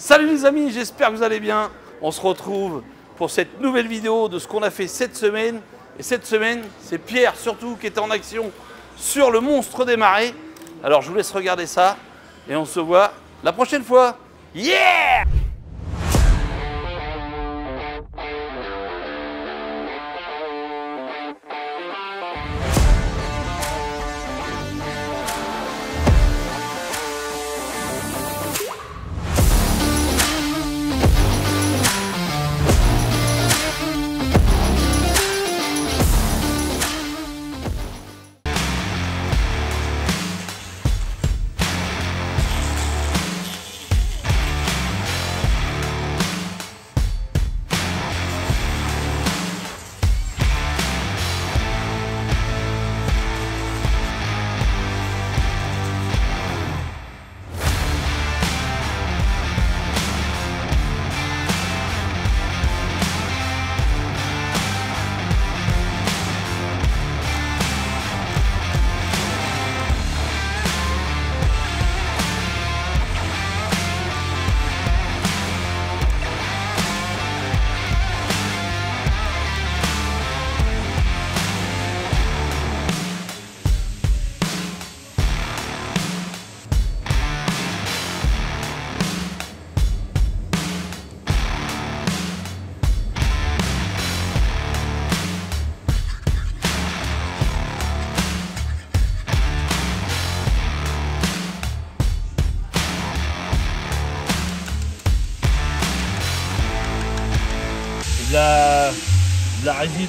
Salut les amis, j'espère que vous allez bien. On se retrouve pour cette nouvelle vidéo de ce qu'on a fait cette semaine. Et cette semaine, c'est Pierre surtout qui était en action sur le monstre des marais. Alors je vous laisse regarder ça et on se voit la prochaine fois. Yeah!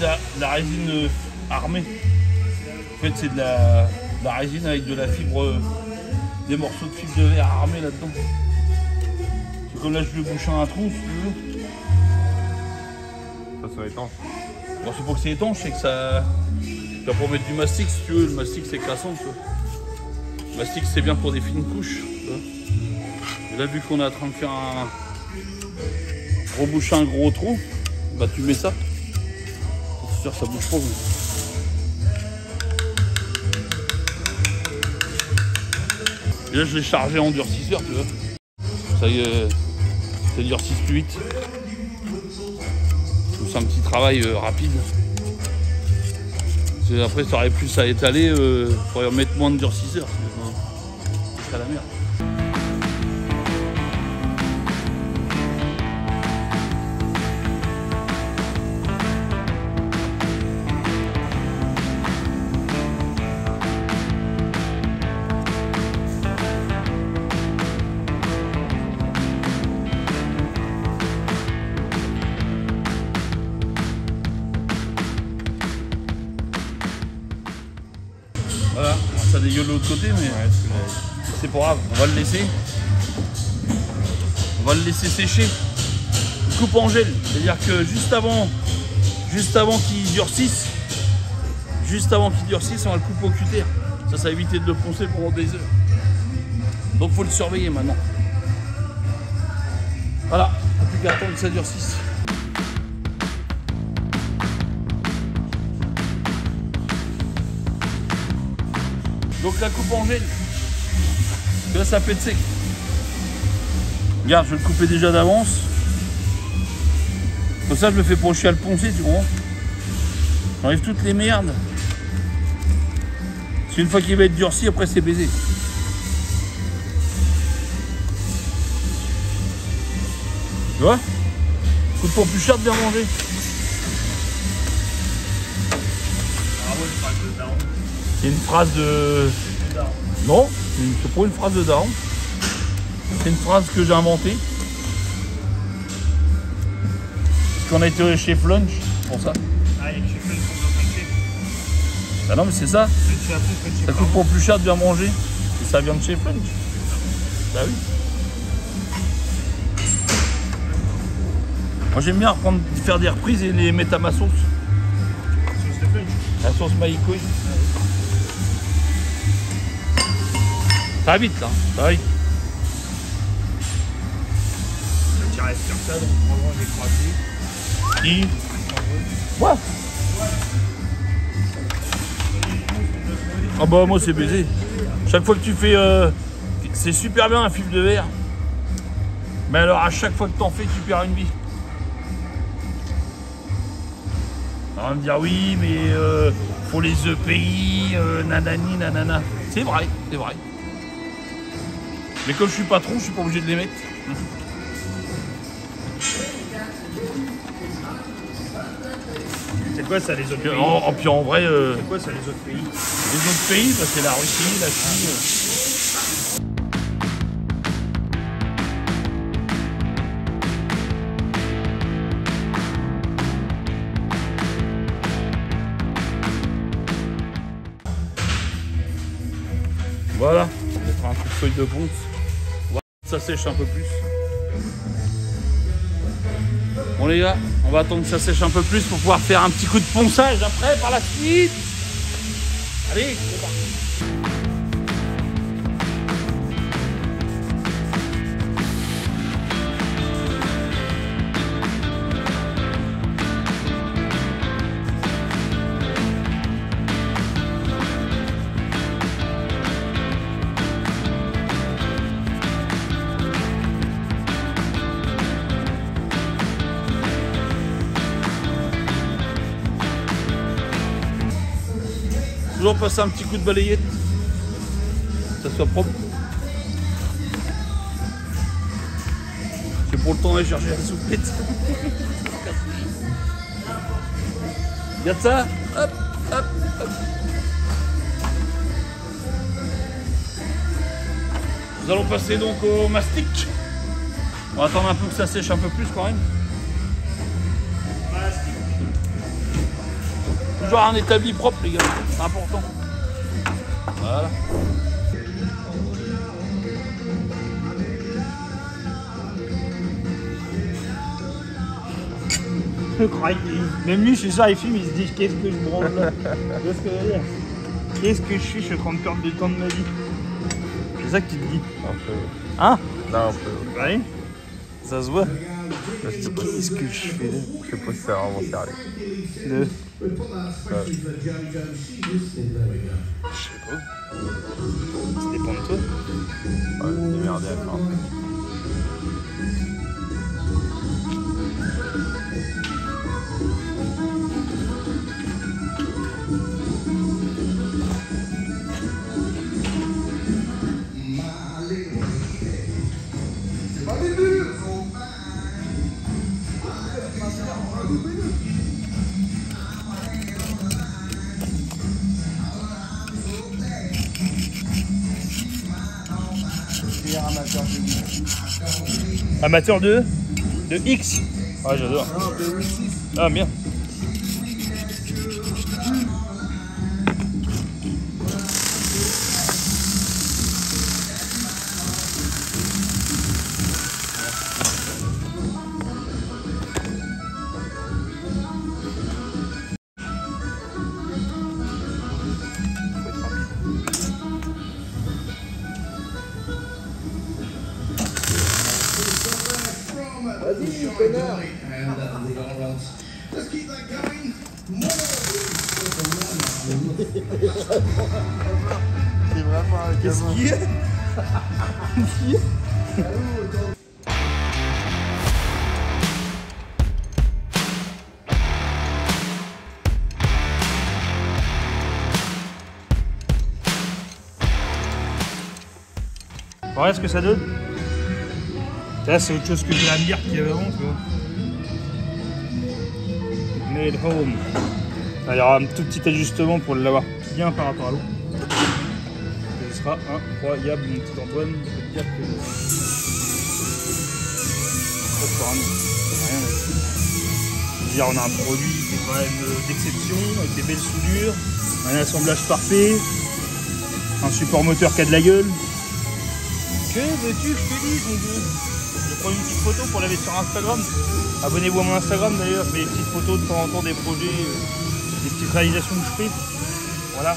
De la résine armée. En fait, c'est de la résine avec de la fibre, des morceaux de fibre de verre armés là-dedans. C'est comme là, je vais boucher un trou, si tu veux. Ça soit étanche. Bon, c'est pas que c'est étanche, c'est que ça. Tu vas pour mettre du mastic, si tu veux. Le mastic, c'est cassant, tu vois. Le mastic, c'est bien pour des fines couches. Tu vois. Et là, vu qu'on est en train de faire reboucher un gros trou, bah tu mets ça. C'est sûr que ça bouge pas. Et là je l'ai chargé en durcisseur, tu vois. Ça y est, ça durcisse plus vite. C'est un petit travail rapide. Après ça aurait plus à étaler, il faudrait mettre moins de durcisseur. Ce serait la merde. Voilà, ça dégueule de l'autre côté, mais ouais, c'est pas grave, on va le laisser. On va le laisser sécher. Coupe en gel, c'est-à-dire que juste avant qu'il durcisse, on va le couper au cutter. Ça va éviter de le poncer pendant des heures. Donc faut le surveiller maintenant. Voilà, il n'y a plus qu'à attendre que ça durcisse. Donc la coupe en gel, là ça pète sec. Regarde, je vais le couper déjà d'avance. Comme ça je me fais procher à le poncer, tu comprends. J'enlève toutes les merdes. Parce qu'une fois qu'il va être durci, après c'est baisé. Tu vois? Coûte pas plus cher de bien manger. C'est une phrase de... Non, c'est pas une phrase de daron. C'est une phrase que j'ai inventée. Parce qu'on a été chez Flunch pour ça. Ah, il y a chez Flunch qu'on doit passer. Ah non mais c'est ça. Ça coûte pas plus cher de bien manger. Et ça vient de chez Flunch. Bah oui. Moi j'aime bien faire des reprises et les mettre à ma sauce. Sauce de Flunch. La sauce maïkouille. Ça va vite là, ça va vite. Tu restes sur ça, donc probablement je vais croiser. Qui? Ouais. Ah bah moi c'est baisé. Chaque fois que tu fais... c'est super bien un fil de verre. Mais alors à chaque fois que t'en fais, tu perds une vie. On va me dire oui, mais pour les EPI, nanani, nanana. C'est vrai, c'est vrai. Mais comme je suis patron, je suis pas obligé de les mettre. C'est quoi ça les autres pays? Puis en vrai, C'est quoi ça les autres pays? les autres pays, bah, c'est la Russie, la Chine. Voilà, on va mettre un coup de feuille de ponce. Voilà, ça sèche un peu plus. Bon les gars, on va attendre que ça sèche un peu plus pour pouvoir faire un petit coup de ponçage après par la suite. Allez, c'est parti. Toujours passer un petit coup de balayette, que ça soit propre. C'est pour le temps d'aller chercher la souplette. Regarde ça, hop, hop, hop. Nous allons passer donc au mastic. On va attendre un peu que ça sèche un peu plus quand même. Toujours un établi propre les gars, c'est important. Voilà. Même lui, je suis sûr, il filme, il se dit qu'est-ce que je branle là. Tu vois ce que je veux dire? Qu'est-ce que je suis en train de perdre du temps de ma vie. C'est ça que tu te dis. Un peu. Hein? Là, un peu. Ouais. Ça se voit. Qu'est-ce que je fais là? Je sais pas si c'est vraiment sérieux. De... Je sais pas. Ça dépend de toi. Ouais, démerdé à faire un truc. Amateur de X. Ah j'adore. Ah bien. Vas-y, connard. C'est vraiment un Qu'est-ce qu'il y a? Regarde ce que ça donne. Là, c'est autre chose que de la bière qu'il y avait avant, tu vois. Made home. Là, il y aura un tout petit ajustement pour l'avoir bien par rapport à l'eau. Ce sera incroyable, mon petit Antoine. Je peux te dire que. Rien là-dessus. Je veux dire, on a un produit qui est quand même d'exception, avec des belles soudures, un assemblage parfait, un support moteur qui a de la gueule. Que veux-tu que je te dise, mon dieu? Je prends une petite photo pour la mettre sur Instagram. Abonnez-vous à mon Instagram d'ailleurs, je mets des petites photos de temps en temps des projets, des petites réalisations que je fais. Voilà.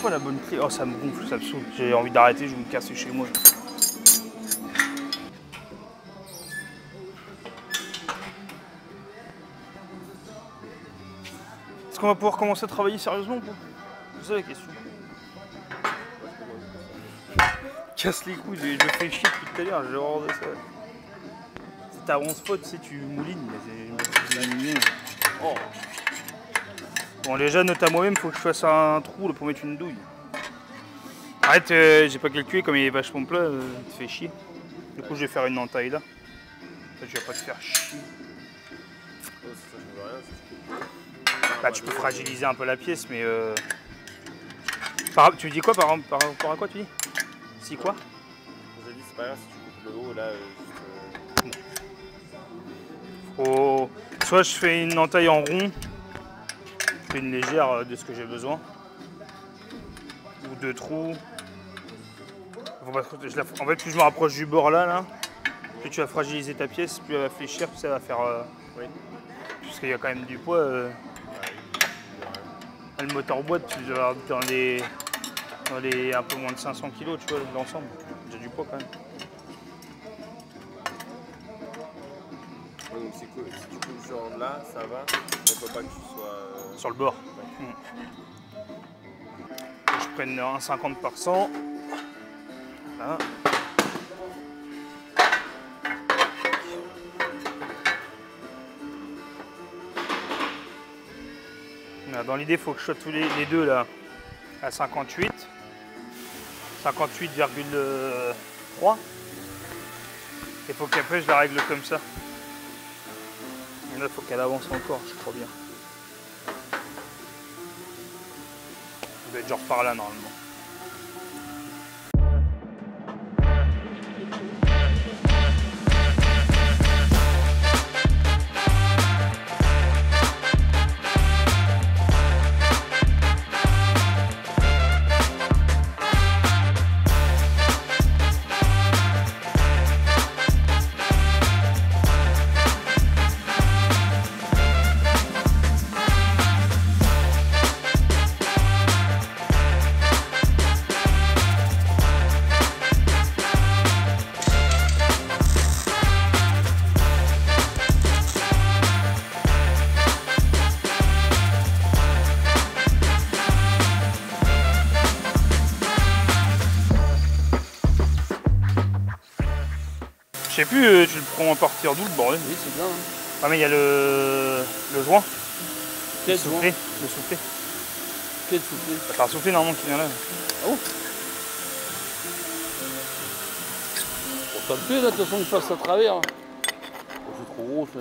quoi la bonne clé? Oh, ça me gonfle, ça me saoule. J'ai envie d'arrêter, je vais me casser chez moi. Est-ce qu'on va pouvoir commencer à travailler sérieusement ou pas? C'est ça la question. Casse les couilles, je fais chier depuis tout à l'heure, j'ai horreur de ça. C'est ta 11 potes, tu sais, tu moulines, mais c'est... Oh. Bon, déjà, note à moi-même, faut que je fasse un trou là, pour mettre une douille. Arrête, j'ai pas calculé, comme il est vachement plat, il te fait chier. Du coup, je vais faire une entaille là. Ça, tu vas pas te faire chier. Bah, tu peux fragiliser un peu la pièce, mais... Tu dis quoi par rapport à quoi, tu dis? Si quoi? Vous avez dit c'est pas grave si tu coupes le haut là. Faut... Soit je fais une entaille en rond, je fais une légère de ce que j'ai besoin, ou deux trous. En fait, plus je me rapproche du bord là, plus tu vas fragiliser ta pièce, plus elle va fléchir, plus ça va faire. Oui. Parce qu'il y a quand même du poids. Le moteur boîte, tu dois avoir dans les un peu moins de 500 kg, tu vois, l'ensemble. J'ai du poids quand même. Donc si tu coupes genre là, ça va, mais faut pas que tu sois... Sur le bord. Ouais. Je prenne 1,50 par 100. Voilà. Dans l'idée, il faut que je sois tous les deux là à 58. 58,3. Il faut qu'après je la règle comme ça. Et là, il faut qu'elle avance encore, je crois bien. Ça doit être genre par là normalement. Je sais plus, tu le prends à partir d'où le bordel? Oui, c'est bien. Hein. Ah mais il y a le joint. Quel le soufflet. Le soufflet. Quel soufflet? T'as un soufflet normalement qui vient là. Ah bon? Bon, ça me plaît là, de toute façon, que je passe à travers. Oh, c'est trop gros, ça.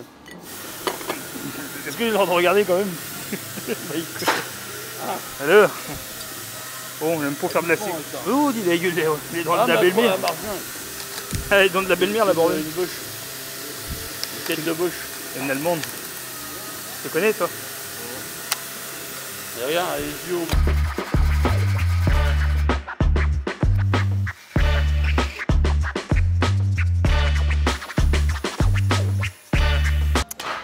Est-ce que j'ai le droit de regarder quand même? Alors bon, on aime pas faire de la sécu. Oh, dis les droits de la belle-mère. Ah, les dents de la belle-mère, la bordel. Une bouche. Une tête de bouche. Une allemande. Tu connais, toi? Et regarde, les yeux.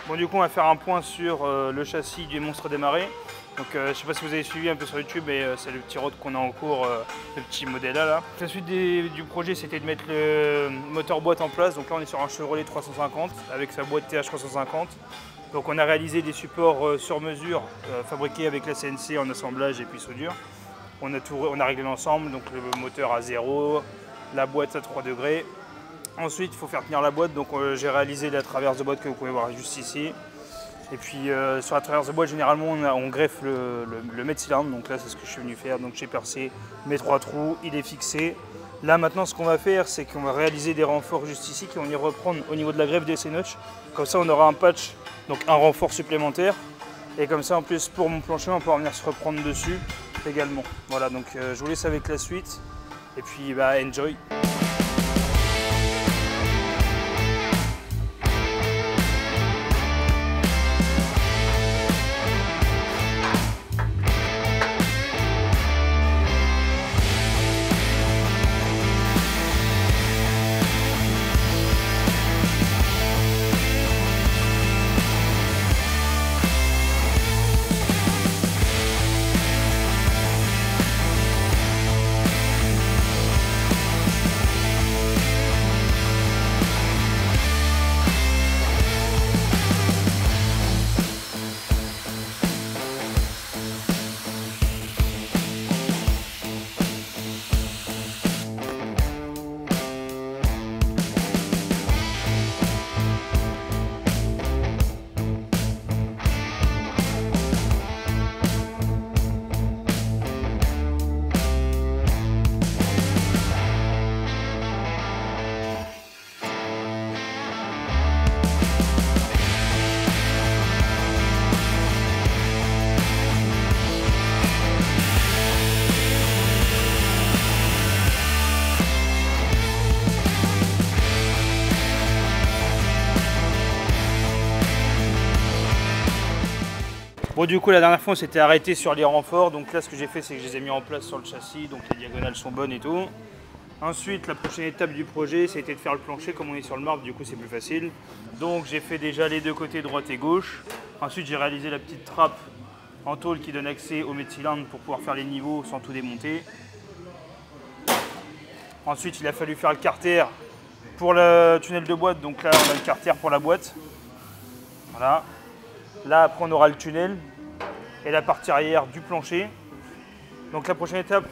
Bon, du coup, on va faire un point sur le châssis du Monstre des Marais. Donc, je sais pas si vous avez suivi un peu sur YouTube, mais c'est le petit road qu'on a en cours, le petit modèle là. La suite du projet, c'était de mettre le moteur boîte en place. Donc là, on est sur un Chevrolet 350 avec sa boîte TH350. Donc, on a réalisé des supports sur mesure fabriqués avec la CNC en assemblage et puis soudure. On a réglé l'ensemble, donc le moteur à 0, la boîte à 3 degrés. Ensuite, il faut faire tenir la boîte. Donc, j'ai réalisé la traverse de boîte que vous pouvez voir juste ici. Et puis sur la traverse de boîte, généralement, on greffe le mètre-cylindre. Donc là, c'est ce que je suis venu faire. Donc j'ai percé mes 3 trous, il est fixé. Là, maintenant, ce qu'on va faire, c'est qu'on va réaliser des renforts juste ici, qui vont y reprendre au niveau de la greffe des C-notch. Comme ça, on aura un patch, donc un renfort supplémentaire. Et comme ça, en plus, pour mon plancher, on pourra venir se reprendre dessus également. Voilà, donc je vous laisse avec la suite. Et puis, bah, enjoy! Bon, du coup, la dernière fois, on s'était arrêté sur les renforts. Donc là, ce que j'ai fait, c'est que je les ai mis en place sur le châssis. Donc les diagonales sont bonnes et tout. Ensuite, la prochaine étape du projet, ça a été de faire le plancher. Comme on est sur le marbre, du coup, c'est plus facile. Donc j'ai fait déjà les deux côtés, droite et gauche. Ensuite, j'ai réalisé la petite trappe en tôle qui donne accès au mètre-cylindre pour pouvoir faire les niveaux sans tout démonter. Ensuite, il a fallu faire le carter pour le tunnel de boîte. Donc là, on a le carter pour la boîte. Voilà. Là, après, on aura le tunnel et la partie arrière du plancher. Donc la prochaine étape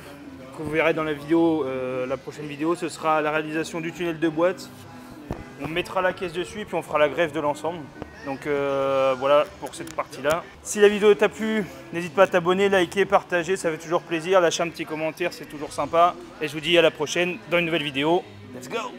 que vous verrez dans la vidéo, la prochaine vidéo, ce sera la réalisation du tunnel de boîte. On mettra la caisse dessus et puis on fera la greffe de l'ensemble. Donc voilà pour cette partie-là. Si la vidéo t'a plu, n'hésite pas à t'abonner, liker, partager, ça fait toujours plaisir. Lâcher un petit commentaire, c'est toujours sympa. Et je vous dis à la prochaine dans une nouvelle vidéo. Let's go!